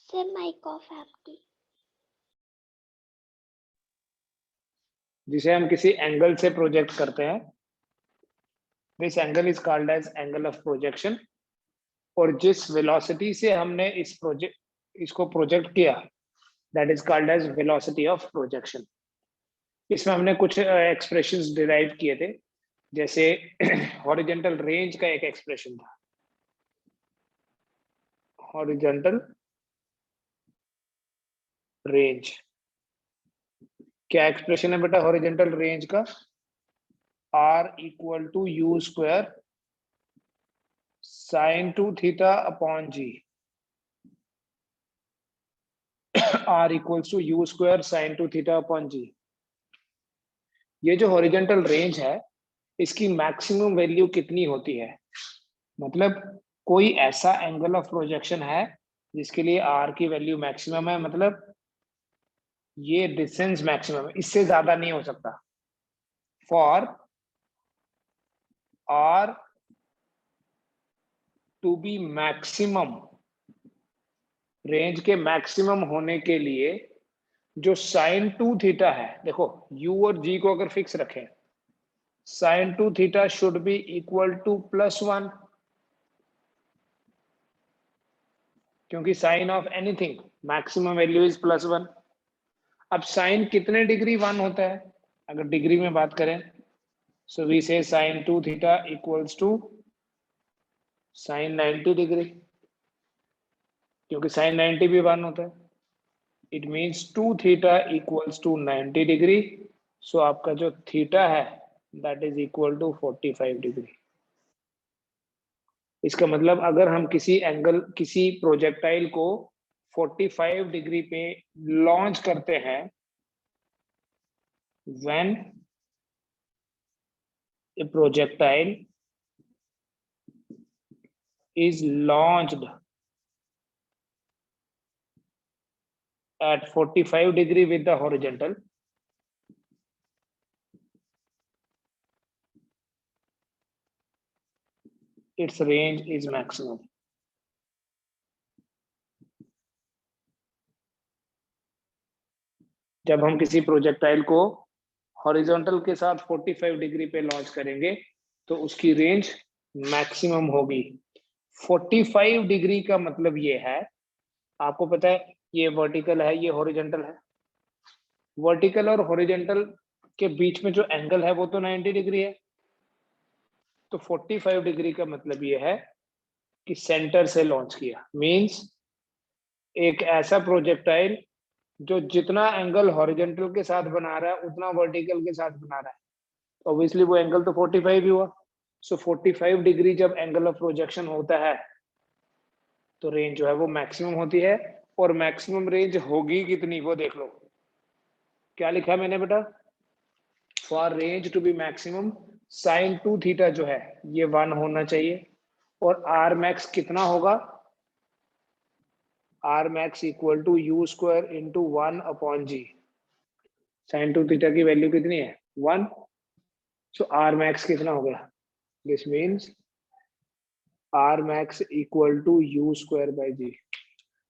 से mic off है आपकी। जिसे हम किसी एंगल से प्रोजेक्ट करते हैं, this angle is called as angle of projection. और जिस वेलोसिटी से हमने इसको प्रोजेक्ट किया, that is called as velocity of projection. इसमें हमने कुछ एक्सप्रेशंस डिराइव किए थे, जैसे हॉरिजॉन्टल रेंज का एक एक्सप्रेशन था, हॉरिजॉन्टल रेंज। क्या एक्सप्रेशन है बेटा हॉरिजॉन्टल रेंज का? R equal to you square sine 2 theta upon g. R equals to you square sine 2 theta upon g. ये जो हॉरिजॉन्टल रेंज है, इसकी मैक्सिमम वैल्यू कितनी होती है? मतलब कोई ऐसा एंगल ऑफ प्रोजेक्शन है जिसके लिए R की वैल्यू मैक्सिमम है, मतलब ये डिस्टेंस मैक्सिमम है, इससे ज्यादा नहीं हो सकता। For R to be maximum, range के मैक्सिमम होने के लिए जो साइन 2 थीटा है, देखो u और g को अगर फिक्स रखें, sine 2 theta should be equal to +1, क्योंकि sine of anything maximum value is +1। अब साइन कितने डिग्री 1 होता है? अगर डिग्री में बात करें, so we say sine 2 theta equals to sine 90 degree, क्योंकि साइन 90 भी 1 होता है। It means 2 theta equals to 90 degree. So आपका जो थीटा है that is equal to 45 degree. इसका मतलब अगर हम किसी प्रोजेक्टाइल को 45 डिग्री पे लॉन्च करते हैं, when A projectile is launched at 45 degree with the horizontal, its range is maximum. जब हम किसी प्रोजेक्टाइल को हॉरिजॉन्टल के साथ 45 डिग्री पे लॉन्च करेंगे तो उसकी रेंज मैक्सिमम होगी। 45 डिग्री का मतलब ये है, आपको पता है ये वर्टिकल है, ये हॉरिजॉन्टल है। वर्टिकल और हॉरिजॉन्टल के बीच में जो एंगल है वो तो 90 डिग्री है। तो 45 डिग्री का मतलब ये है कि सेंटर से लॉन्च किया, मींस एक ऐसा प्रोजेक्टाइल जो जितना एंगल हॉरिजॉन्टल के साथ बना रहा है उतना वर्टिकल के साथ बना रहा है, तो ऑब्वियसली वो एंगल तो 45 ही हुआ। सो 45 डिग्री जब एंगल ऑफ प्रोजेक्शन होता है तो रेंज जो है वो मैक्सिमम होती है। और मैक्सिमम रेंज होगी कितनी वो देख लो, क्या लिखा है मैंने बेटा? For range to be maximum sine 2 theta जो है ये 1 होना चाहिए, और आर मैक्स कितना होगा? R max equal to you square into 1 upon G. Sine 2 theta की वैल्यू कितनी है? 1। सो आर मैक्स कितना हो गया? This means R max equal to you square by G.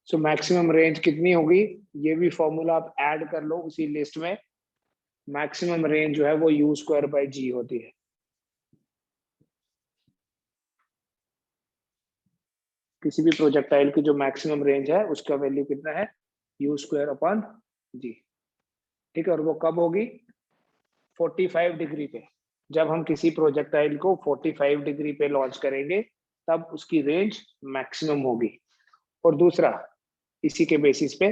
So maximum range कितनी होगी? ये भी फॉर्मूला आप ऐड कर लो उसी लिस्ट में। मैक्सिमम रेंज जो है वो यू स्क्वायर बाई जी होती है। किसी भी प्रोजेक्टाइल की जो मैक्सिमम रेंज है उसका वैल्यू कितना है? You square upon g. ठीक है, और वो कब होगी? 45 डिग्री पे। जब हम किसी प्रोजेक्टाइल को 45 डिग्री पे लॉन्च करेंगे तब उसकी रेंज मैक्सिमम होगी। और दूसरा, इसी के बेसिस पे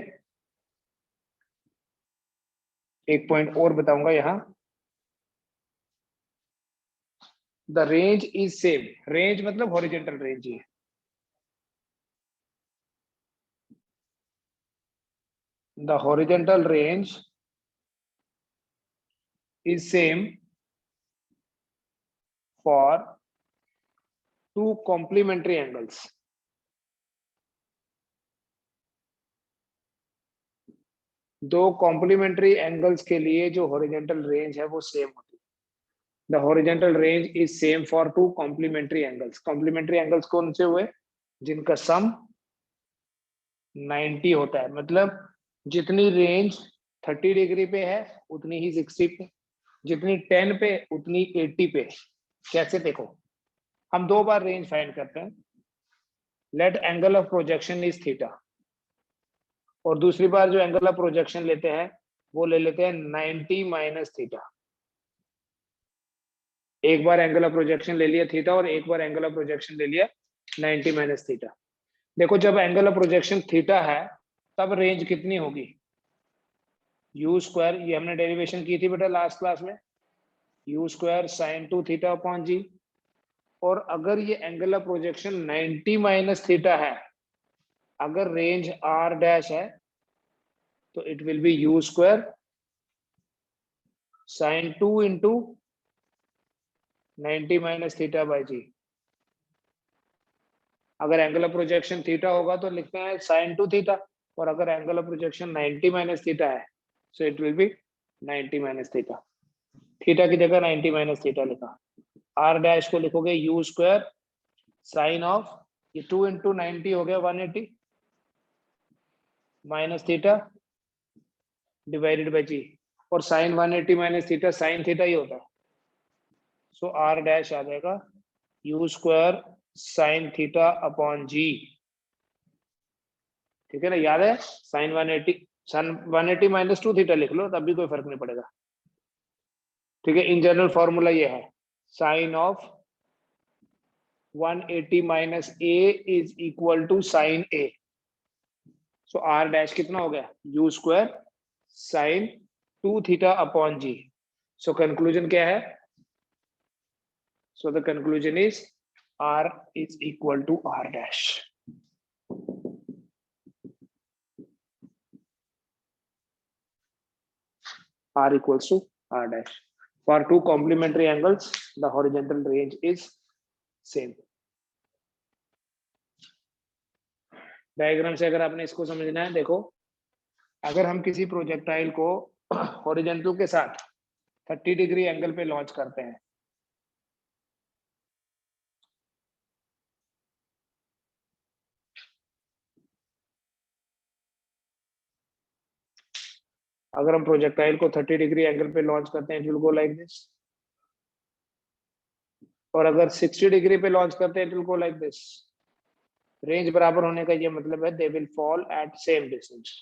एक पॉइंट और बताऊंगा यहां, the range is same. Range मतलब हॉरिजॉन्टल रेंज ही है। The horizontal range is same for two complementary angles. दो कॉम्प्लीमेंट्री एंगल्स के लिए जो हॉरिजॉन्टल रेंज है वो सेम होती है। The horizontal range is same for two complementary angles. Complementary angles कौन से हुए? जिनका सम 90 होता है, मतलब जितनी रेंज 30 डिग्री पे है उतनी ही 60 पे, जितनी 10 पे उतनी 80 पे। कैसे देखो, हम दो बार रेंज फाइंड करते हैं। Let angle of projection is theta, और दूसरी बार जो एंगल ऑफ प्रोजेक्शन लेते हैं वो ले लेते हैं 90 माइनस थीटा। एक बार एंगल ऑफ प्रोजेक्शन ले लिया थीटा और एक बार एंगल ऑफ प्रोजेक्शन ले लिया 90 माइनस थीटा। देखो जब एंगल ऑफ प्रोजेक्शन थीटा है तब रेंज कितनी होगी, यू स्क्वायर, ये हमने डेरिवेशन की थी बेटा लास्ट क्लास में, u square sine 2 theta upon g. और अगर ये angle of projection 90 minus theta है, अगर रेंज आर डैश है तो it will be u square sine 2 into 90 minus theta by g. अगर एंगल ऑफ प्रोजेक्शन थीटा होगा तो लिखते हैं साइन 2 थीटा, और अगर angle of projection 90 minus theta है so it will be 90 minus theta. Theta की जगह 90 माइनस थीटा लिखा। आर डैश को लिखोगे यू स्क्वायर साइन ऑफ, ये 2 इंटू 90 हो गया 180 minus theta divided by g, और sine 180 minus theta sine theta ही होता है। सो आर डैश आ जाएगा you square sine theta upon g. ठीक है ना, याद है, साइन 180, सन 180 माइनस 2 थीटा लिख लो तब भी कोई फर्क नहीं पड़ेगा। ठीक है, इन जनरल फॉर्मूला ये है, sine of 180 minus A is equal to sine A. So R dash कितना हो गया, U square sine 2 theta upon G. So conclusion क्या है, so the conclusion is R is equal to R dash. R equals to R dash. For two complementary angles, the horizontal range is same. Diagram से अगर आपने इसको समझना है, देखो अगर हम किसी प्रोजेक्टाइल को हॉरिजॉन्टल के साथ 30 डिग्री एंगल पे लॉन्च करते हैं, अगर हम प्रोजेक्टाइल को 30 डिग्री एंगल पे लॉन्च करते हैं it will go like this, और अगर 60 डिग्री पे लॉन्च करते हैं it will go like this. Range बराबर होने का ये मतलब है they will fall eight same distance.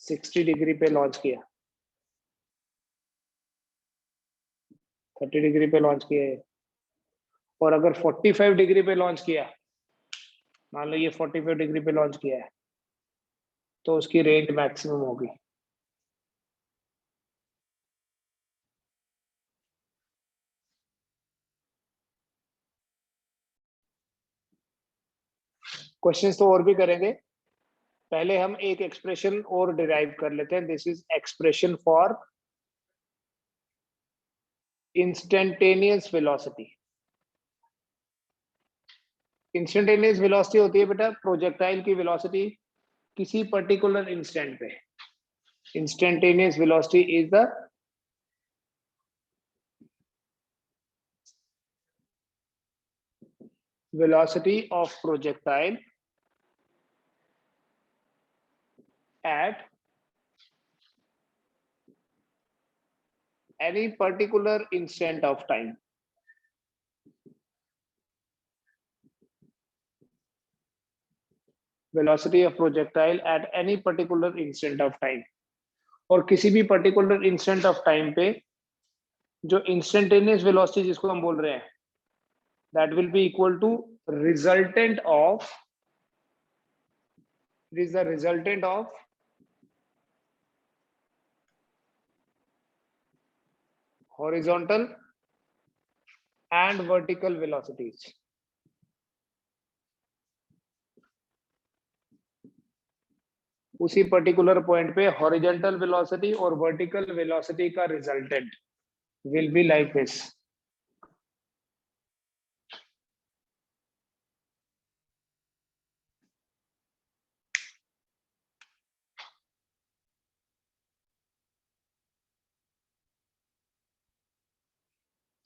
60 degree पे लॉन्च किया, 30 डिग्री पे लॉन्च किया है, और अगर 45 डिग्री पे लॉन्च किया, मान लो ये 45 डिग्री पे लॉन्च किया है, तो उसकी रेंज मैक्सिमम होगी। क्वेश्चंस तो और भी करेंगे, पहले हम एक एक्सप्रेशन और डिराइव कर लेते हैं। This is expression for instantaneous velocity. Instantaneous velocity होती है बेटा प्रोजेक्टाइल की वेलोसिटी किसी पर्टिकुलर इंस्टेंट पे। Instantaneous velocity is the velocity of projectile at any particular instant of time. Velocity of projectile at any particular instant of time. और किसी भी particular instant of time पे जो इंस्टेंटेनियस वेलोसिटी जिसको हम बोल रहे हैं that will be equal to resultant of, it is the resultant of horizontal and vertical velocities. उसी पर्टिकुलर पॉइंट पे हॉरिजॉन्टल वेलोसिटी और वर्टिकल वेलोसिटी का resultant will be like this.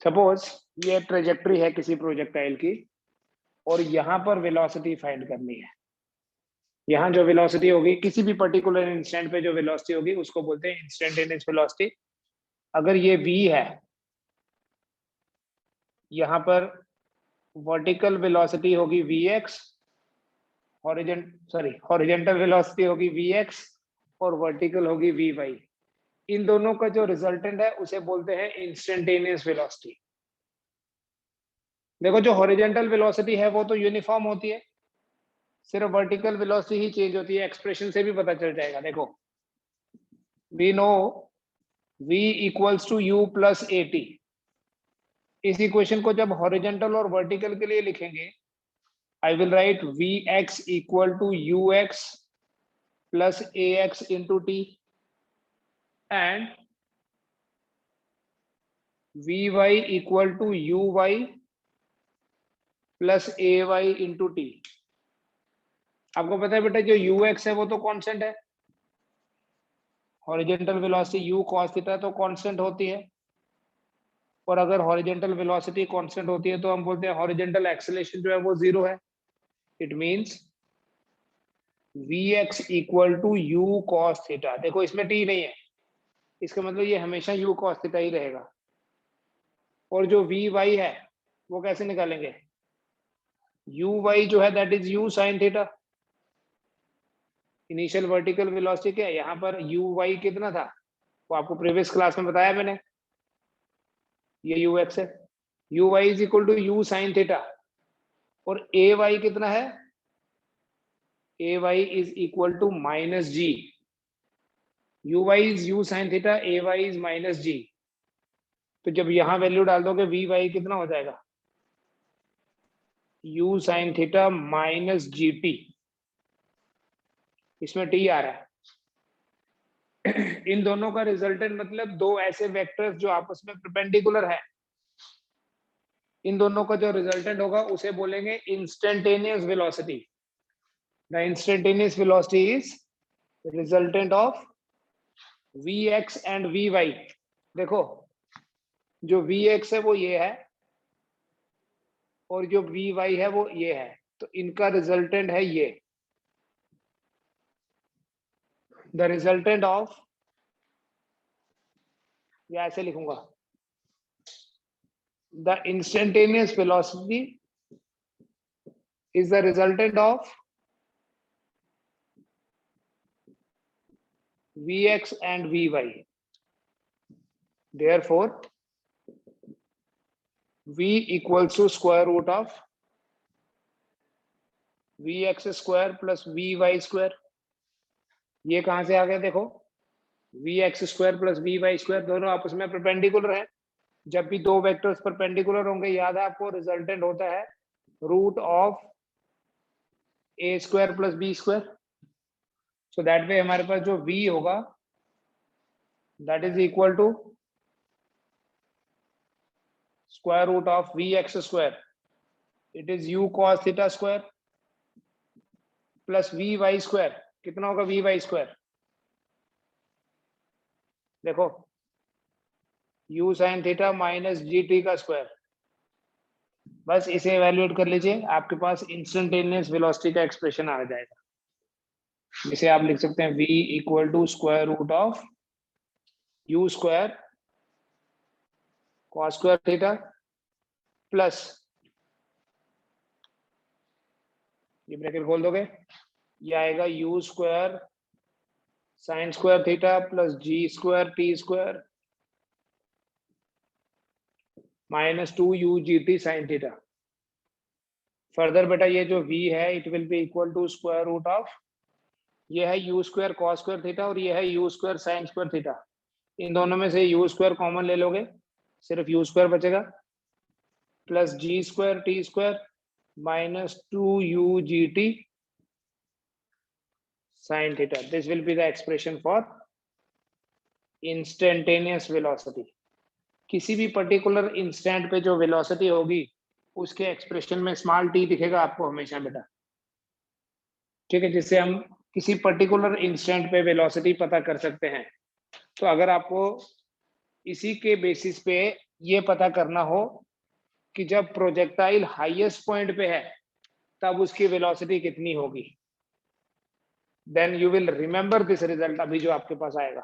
Suppose ये ट्रेजेक्टरी है किसी प्रोजेक्टाइल की और यहां पर वेलोसिटी फाइंड करनी है। यहाँ जो वेलोसिटी होगी किसी भी पर्टिकुलर इंस्टेंट पे जो वेलोसिटी होगी उसको बोलते हैं इंस्टेंटेनियस वेलोसिटी। अगर ये v है, यहाँ पर वर्टिकल वेलोसिटी होगी vx, हॉरिजेंटल वेलोसिटी होगी vx और वर्टिकल होगी vy। इन दोनों का जो रिजल्टेंट है उसे बोलते हैं इंस्टेंटेनियस वेलोसिटी। देखो जो हॉरिजेंटल वेलोसिटी है वो तो यूनिफॉर्म होती है, सिर्फ वर्टिकल वेलोसिटी ही चेंज होती है। एक्सप्रेशन से भी पता चल जाएगा। देखो we know v equals to u plus at। इस इक्वेशन को जब हॉरिजेंटल और वर्टिकल के लिए लिखेंगे, I will write vx equal to ux plus ax into t and vy equal to uy plus ay into t। आपको पता है बेटा जो ux है वो तो कांस्टेंट है, horizontal velocity u cos theta तो कांस्टेंट होती है, और अगर हॉरिजेंटल वेलोसिटी कांस्टेंट होती है तो हम बोलते हैं हॉरिजेंटल एक्सेलरेशन जो है वो 0 है। It means vx equal to u cos theta. देखो इसमें t नहीं है, इसका मतलब ये हमेशा u cos थीटा ही रहेगा। और जो vy है वो कैसे निकालेंगे, uy जो है that is u sin theta. Initial vertical velocity क्या है, यहाँ पर uy कितना था वो आपको प्रीवियस क्लास में बताया मैंने, ये ux है। uy is equal to u sin theta और ay कितना है, ay is equal to minus g। uy is u sin theta, ay is minus g। तो जब यहां वैल्यू डाल दोगे vy कितना हो जाएगा, u sin theta minus gt। इसमें t आ रहा है। इन दोनों का रिजल्टेंट मतलब दो ऐसे वेक्टर्स जो आपस में परपेंडिकुलर है, इन दोनों का जो रिजल्टेंट होगा उसे बोलेंगे instantaneous velocity. The instantaneous velocity is resultant of vx and vy। देखो जो vx है वो ये है और जो vy है वो ये है, तो इनका रिजल्टेंट है ये। द रिजल्टेंट ऑफ, या ऐसे लिखूंगा, the instantaneous velocity is the resultant of vx and vy। therefore v equals to square root of vx square plus vy square। ये कहां से आ गया, देखो vx square plus vy square दोनों आपस में परपेंडिकुलर है। जब भी दो वेक्टर्स परपेंडिकुलर होंगे, याद है आपको, रिजल्टेंट होता है root of a square plus b square. So that way हमारे पास जो v होगा that is equal to square root of vx square, it is u cos theta square plus vy square. कितना होगा vy स्क्वायर, देखो u sin theta minus gt का square. बस इसे एवेल्युएट कर लीजिए, आपके पास इंस्टेंटेनियस वेलोसिटी का एक्सप्रेशन आ जाएगा, जिसे आप लिख सकते हैं v equal to square root of u square cos square theta plus, ये ब्रैकेट खोल दोगे, ये आएगा u square sine square theta plus g square t square minus 2u gt sine theta. Further बेटा ये जो v है it will be equal to square root of, ये है u square cos square theta और ये है u square sine square theta. इन दोनों में से u स्क्वायर कॉमन ले लोगे, सिर्फ u स्क्वायर बचेगा, plus g square t square minus 2u gt sin theta। This will be the expression for instantaneous velocity। किसी भी पर्टिकुलर इंस्टेंट पे जो वेलोसिटी होगी उसके एक्सप्रेशन में स्मॉल t दिखेगा आपको हमेशा बेटा, ठीक है, जिससे हम किसी पर्टिकुलर इंस्टेंट पे वेलोसिटी पता कर सकते हैं। तो अगर आपको इसी के बेसिस पे ये पता करना हो कि जब प्रोजेक्टाइल हाईएस्ट पॉइंट पे है तब उसकी वेलोसिटी कितनी होगी, then you will remember this result अभी जो आपके पास आएगा.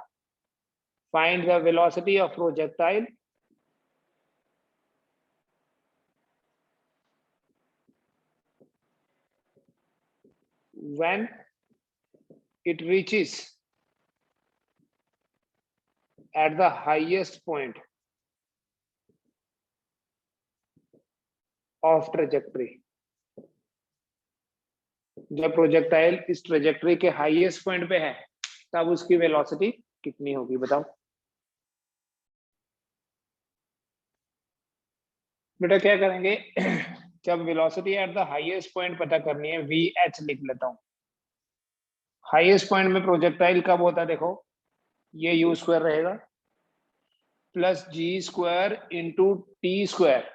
Find the velocity of projectile when it reaches at the highest point of trajectory. जब प्रोजेक्टाइल इस ट्रेजेक्टरी के हाईएस्ट पॉइंट पे है तब उसकी वेलोसिटी कितनी होगी बताओ. बेटा क्या करेंगे जब velocity at the highest point पता करनी है वी एच लिख लेता हूं. हाईएस्ट पॉइंट में प्रोजेक्टाइल कब होता है देखो, ये यू स्क्वायर रहेगा plus g square into t square.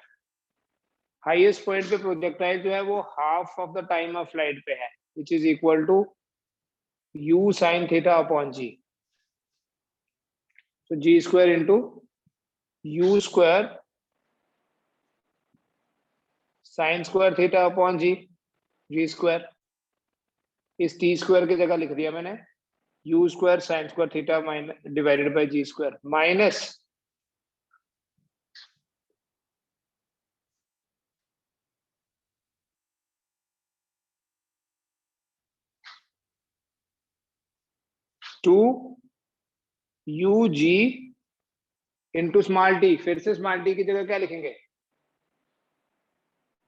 Highest point पे प्रोजेक्टाइल जो है वो half of the time of flight पे है which is equal to u sine theta upon g. तो g square into u square sine square theta upon g, g square. इस t square की जगह लिख दिया मैंने u square sine square theta minus divided by g square minus 2 you G into small T. फिर से small T की जगह क्या लिखेंगे,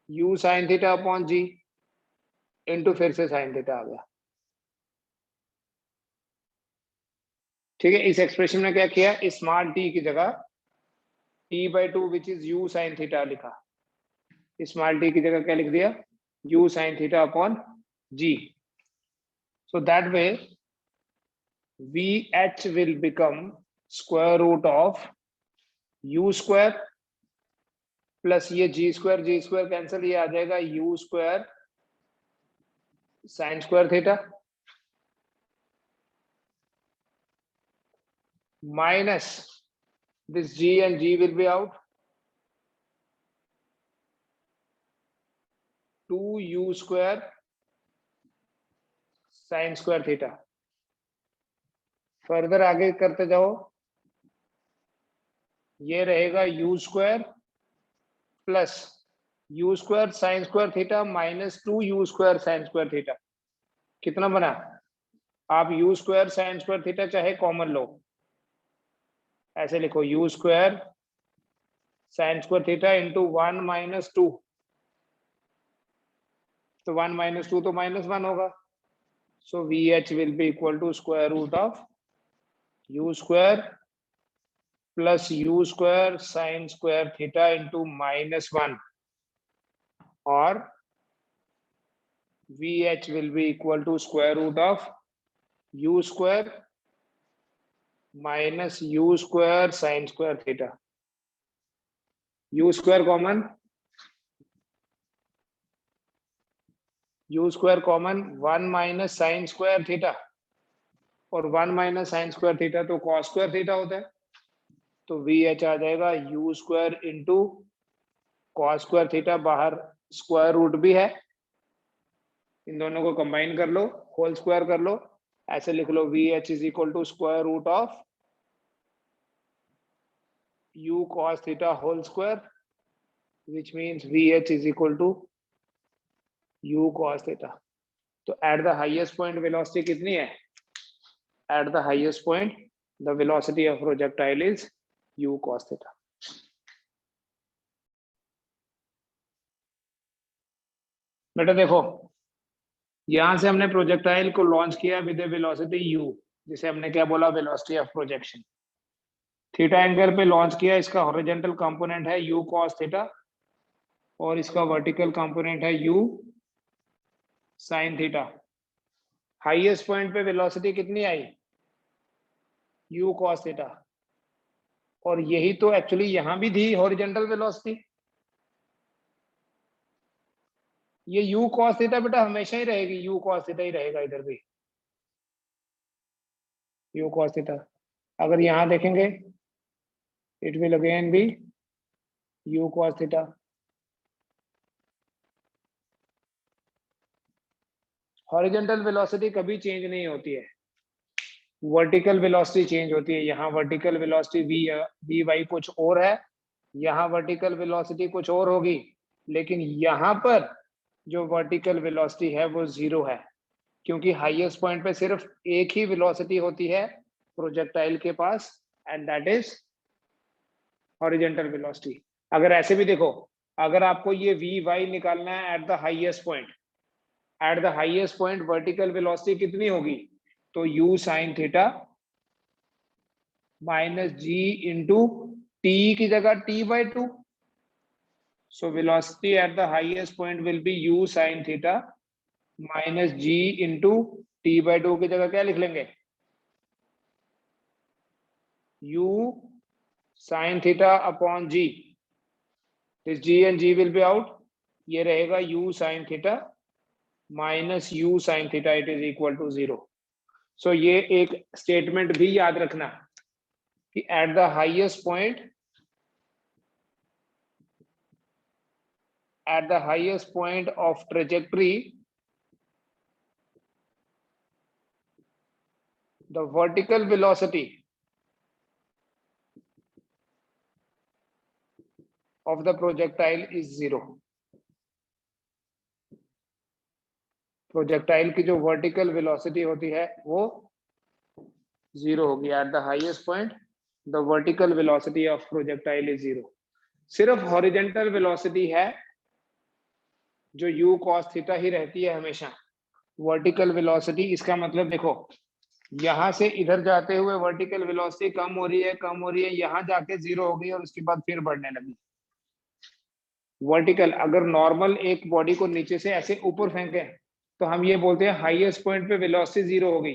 U sine theta upon G into फिर से साइन थीटा आ गया. ठीक है, इस एक्सप्रेशन में क्या किया, स्मॉल टी की जगह t/2 which is U sine theta लिखा. स्मॉल टी की जगह क्या लिख दिया, U sine theta upon G. So that way VH will become square root of u square plus ये जी स्क्वायर कैंसिल, ये आ जाएगा you square sine square theta minus this g and g will be out 2u square sine square theta. Further आगे करते जाओ, ये रहेगा U square plus U square sine square theta minus 2u square sine square theta. कितना बना, आप U square sine square theta चाहे common लो, ऐसे लिखो U square sine square theta into 1 minus 2. तो 1 माइनस 2 तो -1 होगा. So VH will be equal to square root of U square plus U square sine square theta into -1 और VH will be equal to square root of u square minus u square sin square theta. u square common, u square common 1 minus sin square theta और 1 minus sin square theta तो cos square theta होता है. तो VH आ जाएगा u square into cos square theta, बाहर square root भी है, इन दोनों को कंबाइन कर लो, होल स्क्वायर कर लो, ऐसे लिख लो VH is equal to square root of u cos theta whole square which means VH is equal to u cos theta. तो at the highest point velocity कितनी है, at the highest point the velocity of projectile is u cos theta. बेटा देखो, यहां से हमने projectile को launch किया विद ए वेलोसिटी u, जिसे हमने क्या बोला, velocity of projection. Theta angle पे लॉन्च किया, इसका हॉरिजॉन्टल कंपोनेंट है u cos थीटा और इसका वर्टिकल कंपोनेंट है u sin theta. Highest point पे वेलोसिटी कितनी आई, u cos थीटा, और यही तो एक्चुअली यहां भी थी हॉरिजॉन्टल वेलोसिटी. ये u cos थीटा बेटा हमेशा ही रहेगी, u cos थीटा ही रहेगा इधर भी, u cos थीटा. अगर यहां देखेंगे it will again be u cos theta. Horizontal velocity कभी चेंज नहीं होती है, वर्टिकल वेलोसिटी चेंज होती है। यहाँ वर्टिकल वेलोसिटी वी वाई कुछ और है, यहाँ वर्टिकल वेलोसिटी कुछ और होगी, लेकिन यहाँ पर जो वर्टिकल वेलोसिटी है वो 0 है, क्योंकि हाईएस्ट पॉइंट पे सिर्फ एक ही वेलोसिटी होती है प्रोजेक्टाइल के पास, and that is horizontal velocity. अगर ऐसे भी देखो, अगर आपको ये वी वाई निकालना है at the highest point, at the highest point vertical velocity कितनी होगी, तो u sin theta minus G into T की जगह t/2। So velocity at the highest point will be u sin theta minus G into t/2 की जगह क्या लिख लेंगे, u sin theta upon g, this g and g will be out, ये रहेगा u sin theta minus u sin theta, it is equal to 0। So ये एक statement भी याद रखना कि at the highest point, at the highest point of trajectory, the vertical velocity of the projectile is 0। Projectile की जो vertical velocity होती है वो 0 होगी। Eight the highest point the vertical velocity of projectile is 0। सिर्फ हॉरिजॉन्टल वेलोसिटी है जो u cos theta ही रहती है हमेशा। वर्टिकल वेलोसिटी, इसका मतलब देखो, यहां से इधर जाते हुए वर्टिकल वेलोसिटी कम हो रही है, कम हो रही है, यहां जाके 0 हो गई और उसके बाद फिर बढ़ने लगी। वर्टिकल, अगर नॉर्मल एक बॉडी को नीचे से ऐसे ऊपर फेंके तो हम ये बोलते हैं हाईएस्ट पॉइंट पे वेलोसिटी 0 हो गई,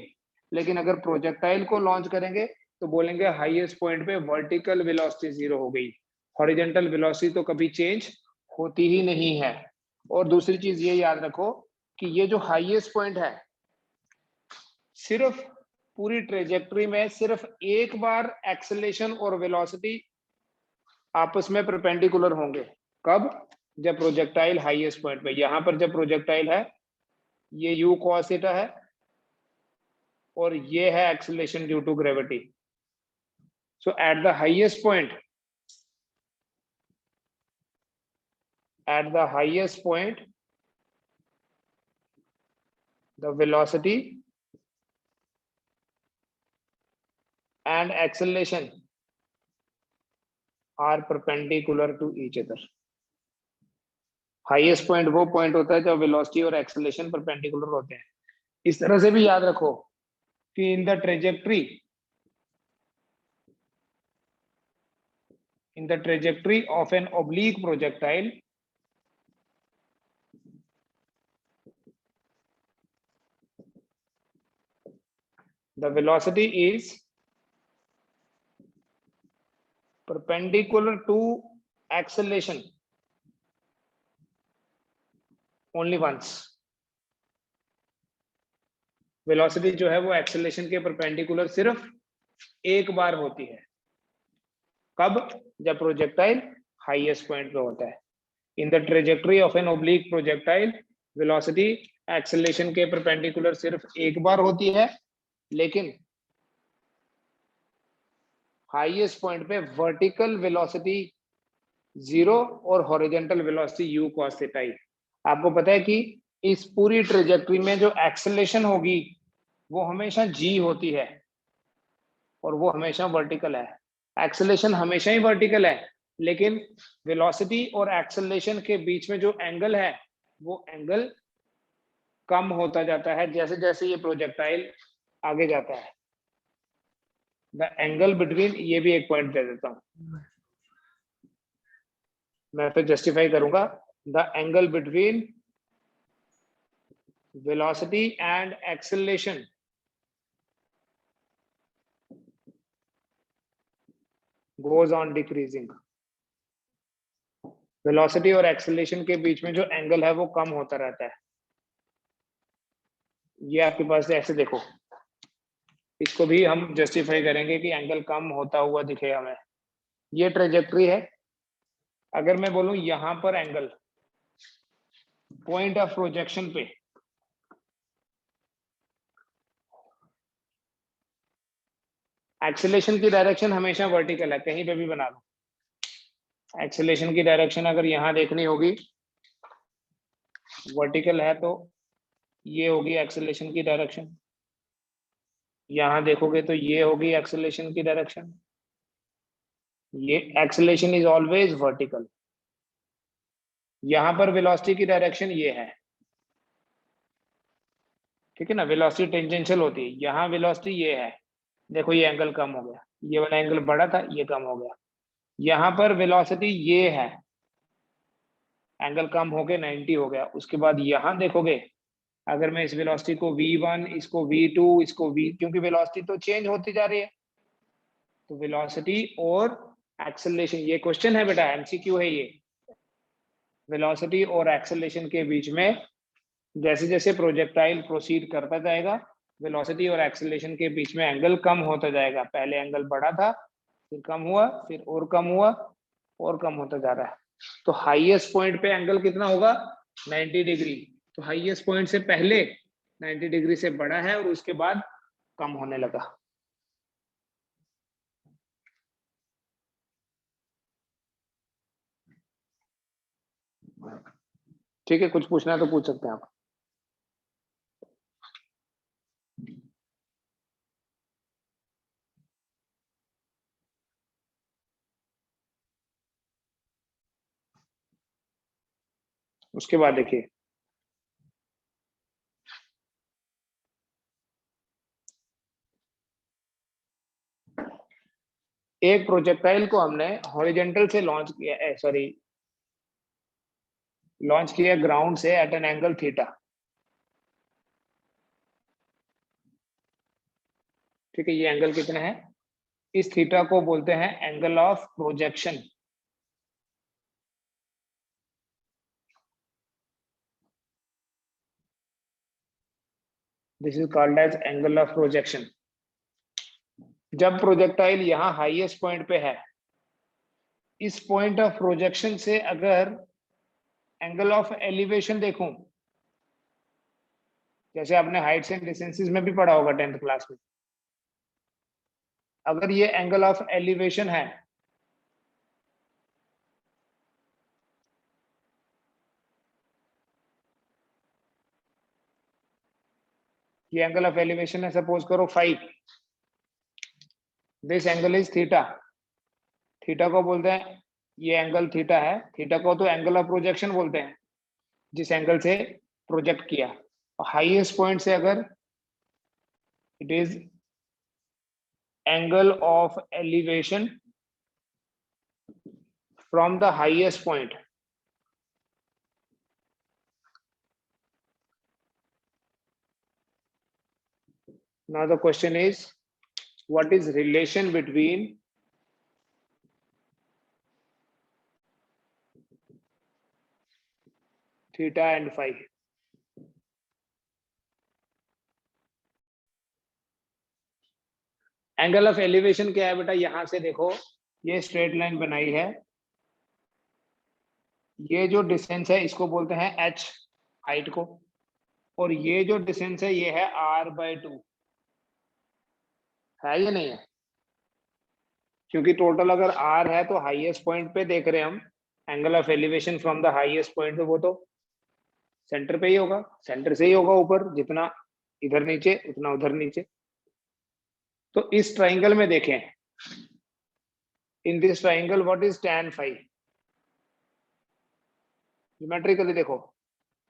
लेकिन अगर प्रोजेक्टाइल को लॉन्च करेंगे तो बोलेंगे हाईएस्ट पॉइंट पे वर्टिकल वेलोसिटी 0 हो गई। हॉरिजॉन्टल वेलोसिटी तो कभी चेंज होती ही नहीं है। और दूसरी चीज ये याद रखो कि ये जो हाईएस्ट पॉइंट है, सिर्फ पूरी ट्रेजेक्टरी में सिर्फ एक बार एक्सेलेरेशन और वेलोसिटी आपस में परपेंडिकुलर होंगे। कब? जब प्रोजेक्टाइल हाईएस्ट पॉइंट पे, यहां पर जब प्रोजेक्टाइल है ये u cos थीटा है और ये है acceleration due to gravity. So at the highest point, at the highest point the velocity and acceleration are perpendicular to each other। Highest point वो पॉइंट होता है जब वेलोसिटी और एक्सेलेरेशन परपेंडिकुलर होते हैं। इस तरह से भी याद रखो कि in the trajectory of an oblique projectile, the velocity is perpendicular to acceleration only once। Velocity जो है वो एक्सेलेरेशन के परपेंडिकुलर सिर्फ एक बार होती है। कब? जब प्रोजेक्टाइल हाईएस्ट पॉइंट पे होता है। In the trajectory of an oblique projectile velocity acceleration के परपेंडिकुलर सिर्फ एक बार होती है, लेकिन हाईएस्ट पॉइंट पे वर्टिकल वेलोसिटी 0 और horizontal velocity u cos theta. आपको पता है कि इस पूरी ट्रेजेक्टरी में जो एक्सेलेरेशन होगी वो हमेशा g होती है और वो हमेशा वर्टिकल है। एक्सेलेरेशन हमेशा ही वर्टिकल है, लेकिन वेलोसिटी और एक्सेलेरेशन के बीच में जो एंगल है वो एंगल कम होता जाता है जैसे जैसे ये प्रोजेक्टाइल आगे जाता है। द एंगल बिटवीन, ये भी एक पॉइंट दे देता हूं, मैं फिर जस्टिफाई करूंगा। The angle between velocity and acceleration goes on decreasing। Velocity और एक्सेलेरेशन के बीच में जो एंगल है वो कम होता रहता है। ये आपके पास ऐसे देखो, इसको भी हम जस्टिफाई करेंगे कि एंगल कम होता हुआ दिखे हमें। ये ट्रेजेक्टरी है, अगर मैं बोलूं यहां पर एंगल पॉइंट ऑफ प्रोजेक्शन पे एक्सेलेरेशन की डायरेक्शन हमेशा वर्टिकल है, कहीं पे भी बना लो। एक्सेलेरेशन की डायरेक्शन अगर यहाँ देखनी होगी, वर्टिकल है तो ये होगी एक्सेलेरेशन की डायरेक्शन। यहाँ देखोगे तो ये होगी एक्सेलेरेशन की डायरेक्शन। ये एक्सेलेरेशन इज ऑलवेज वर्टिकल। यहाँ पर वेलोसिटी की डायरेक्शन ये है, ठीक है ना, वेलोसिटी टेंजेंशियल होती है। यहाँ वेलोसिटी ये है, देखो ये एंगल कम हो गया, ये वाला एंगल बड़ा था, ये कम हो गया। यहाँ पर वेलोसिटी ये है, एंगल कम हो गया, 90 हो गया। उसके बाद यहाँ देखोगे, अगर मैं इस वेलोसिटी को v1, इसको v2, इसको v, क्योंकि वेलोसिटी तो चेंज होती जा रही है, तो वेलोसिटी और एक्सेलरेशन, ये क्वेश्चन है बेटा, एमसीक्यू है ये। वेलोसिटी और एक्सेलरेशन के बीच में जैसे जैसे प्रोजेक्टाइल प्रोसीड करता जाएगा, वेलोसिटी और एक्सेलरेशन के बीच में एंगल कम होता जाएगा। पहले एंगल बढ़ा था, फिर कम हुआ, फिर और कम हुआ, और कम होता जा रहा है। तो हाईएस्ट पॉइंट पे एंगल कितना होगा, 90 डिग्री। तो हाईएस्ट पॉइंट से पहले 90 डिग्री से बड़ा है और उसके बाद कम होने लगा। ठीक है, कुछ पूछना है तो पूछ सकते हैं आप। उसके बाद देखिए, एक प्रोजेक्टाइल को हमने हॉरिजॉन्टल से लॉन्च किया, सॉरी लॉन्च किया ग्राउंड से एट एन एंगल थीटा। ठीक है, ये एंगल कितना है, इस थीटा को बोलते हैं angle of projection. This is called as angle of projection. जब प्रोजेक्टाइल यहाँ हाईएस्ट पॉइंट पे है, इस पॉइंट ऑफ प्रोजेक्शन से अगर एंगल ऑफ एलिवेशन देखूं, जैसे आपने हाइट्स एंड डिस्टेंसेस में भी पढ़ा होगा 10th क्लास में, अगर ये एंगल ऑफ एलिवेशन है, ये एंगल ऑफ एलिवेशन है, सपोज करो 5, this angle is theta. Theta को बोलते हैं, ये एंगल थीटा है, थीटा को तो एंगल ऑफ प्रोजेक्शन बोलते हैं, जिस एंगल से प्रोजेक्ट किया। हाईएस्ट पॉइंट से अगर it is angle of elevation from the highest point. Now the question is, what is relation between theta and phi? Angle of elevation क्या है बेटा, यहां से देखो, ये स्ट्रेट लाइन बनाई है, ये जो डिस्टेंस है इसको बोलते हैं h, हाइट को, और ये जो डिस्टेंस है ये है r/2, है या नहीं है? क्योंकि टोटल अगर r है तो हाईएस्ट पॉइंट पे देख रहे हैं हम, angle of elevation from the highest point पे, वो तो सेंटर पे ही होगा, सेंटर से ही होगा ऊपर, जितना इधर नीचे उतना उधर नीचे। तो इस ट्राइंगल में देखें, in this triangle what is tan phi? Geometrically देखो,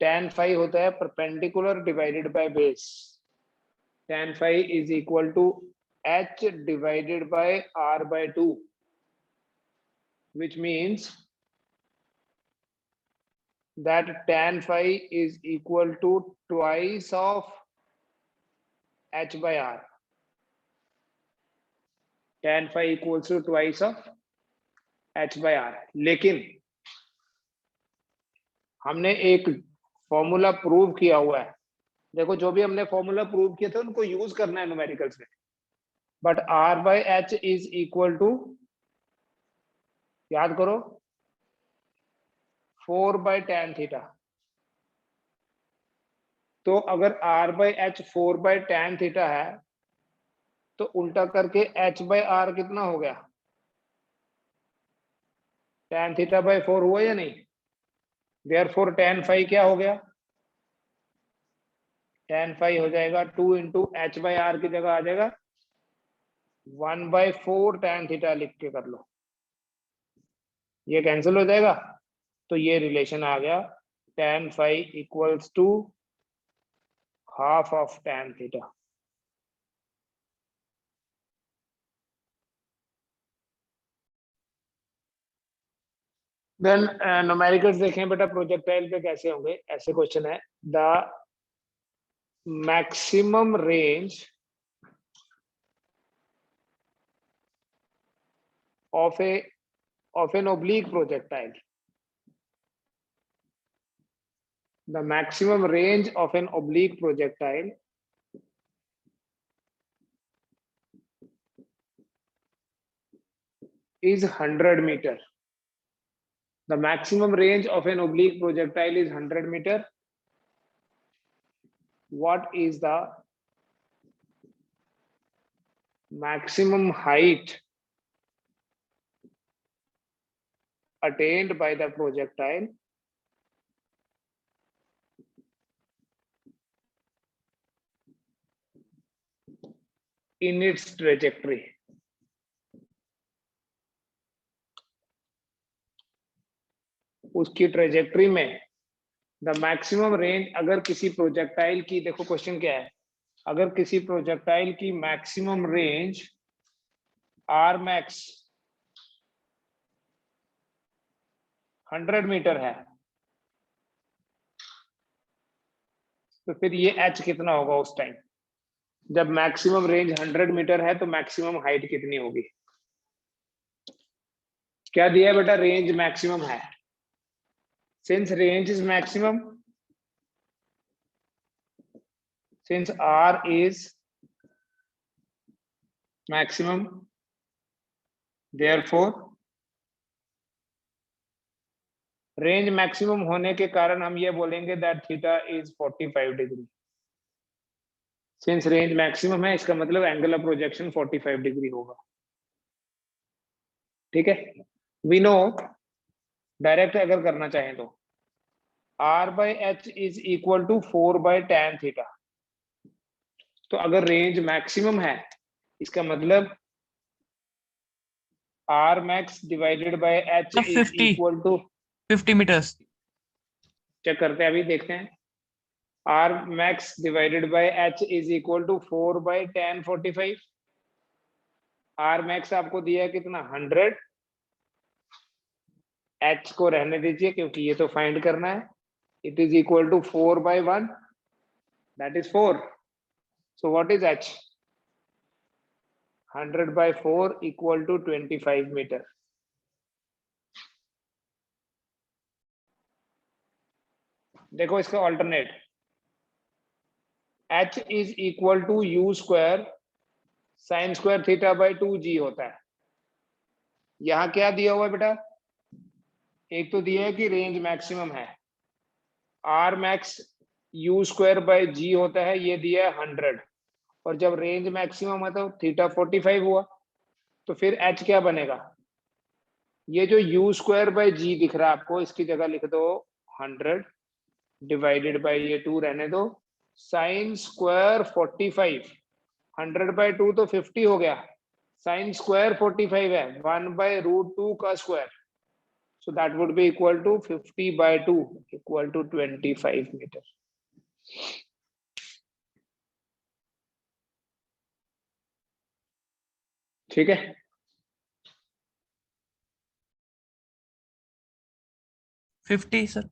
tan phi होता है perpendicular divided by base. tan phi is equal to h divided by r/2, which means that tan phi is equal to twice of h by r. tan phi equals to twice of h by r। लेकिन हमने एक formula prove किया हुआ है, देखो जो भी हमने फॉर्मूला प्रूव किए थे उनको यूज करना है न्यूमेरिकल्स में। But r/h is equal to, याद करो, 4/tan थीटा। तो अगर r/h 4/tan थीटा है, तो उल्टा करके h/r कितना हो गया, tan θ/4 हुआ या नहीं। देयरफॉर tan phi क्या हो गया, tan phi हो जाएगा 2 इंटू h/r की जगह आ जाएगा 1/4 tan थीटा, लिख के कर लो, ये कैंसिल हो जाएगा। तो ये रिलेशन आ गया, tan phi equals to half of tan theta. Then numericals देखें बेटा, प्रोजेक्टाइल पे कैसे होंगे। ऐसे क्वेश्चन है, the maximum range of an oblique projectile, the maximum range of an oblique projectile is 100 meter. The maximum range of an oblique projectile is 100 meter. What is the maximum height attained by the projectile in its trajectory? उसकी trajectory में the maximum range, अगर किसी projectile की, देखो question क्या है, अगर किसी प्रोजेक्टाइल की maximum range R max 100 meter है, तो फिर ये h कितना होगा उस टाइम जब मैक्सिमम रेंज 100 मीटर है, तो मैक्सिमम हाइट कितनी होगी। क्या दिया है बेटा, रेंज मैक्सिमम है। Since range is maximum, since r is maximum, therefore range maximum होने के कारण हम ये बोलेंगे that theta is 45 degree. Since range maximum है, इसका मतलब एंगल ऑफ प्रोजेक्शन 45 डिग्री होगा। ठीक है, वी नो, डायरेक्ट अगर करना चाहें तो r/h is equal to 4/tan theta. तो अगर रेंज मैक्सिमम है, इसका मतलब r max divided by h is equal to 50 meters. Check करते हैं, अभी देखते हैं। r max divided by h is equal to 4/tan 45। r max आपको दिया है कितना, 100। h को रहने दीजिए क्योंकि ये तो फाइंड करना है। It is equal to 4/1, that is 4। So what is h, 100/4 equal to 25 meter. देखो इसका alternate, h is equal to u square sine square θ/2g होता है। यहां क्या दिया हुआ है बेटा, एक तो दिया है कि रेंज मैक्सिमम है, r max u square by g होता है, ये दिया है 100। और जब रेंज मैक्सिमम है तो थीटा 45 हुआ, तो फिर h क्या बनेगा, ये जो u स्क्वायर बाय g दिख रहा है आपको, इसकी जगह लिख दो 100 डिवाइडेड बाय ये 2 रहने दो, साइन स्क्वायर 45, 100/2 तो 50 हो गया, साइन स्क्वायर 45 है, 1/√2 का square, so that would be equal to 50/2 equal to 25 metre. ठीक है, फिफ्टी सर।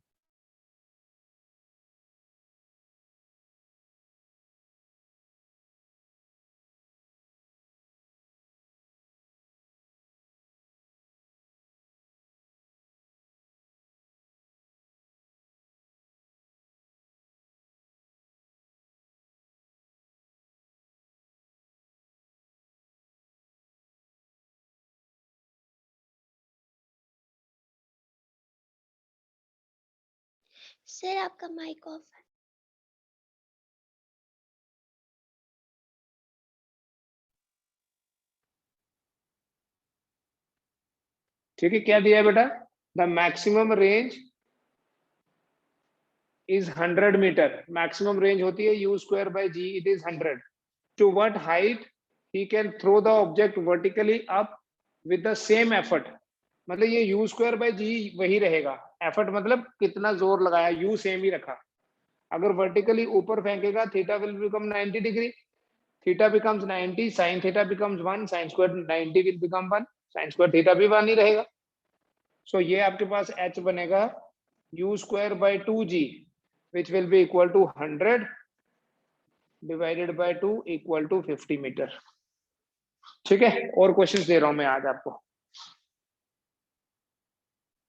सर आपका माइक ऑफ है। सर, ठीक है, क्या दिया है बेटा? The maximum range is 100 meter. Maximum range होती है u square by g, it is 100. To what height he can throw the object vertically up with the same effort. मतलब ये u square by g वही रहेगा, effort मतलब कितना जोर लगाया, u सेम ही रखा. अगर vertically ऊपर फेंकेगा theta will become 90 degree, theta becomes 90, sin theta becomes 1, sin square 90 will become 1, sin square theta भी 1 ही रहेगा. So ये आपके पास h बनेगा u square by 2g, which will be equal to 100 divided by 2 equal to 50 meter. ठीक है, और questions दे रहा हूं मैं आज आपको.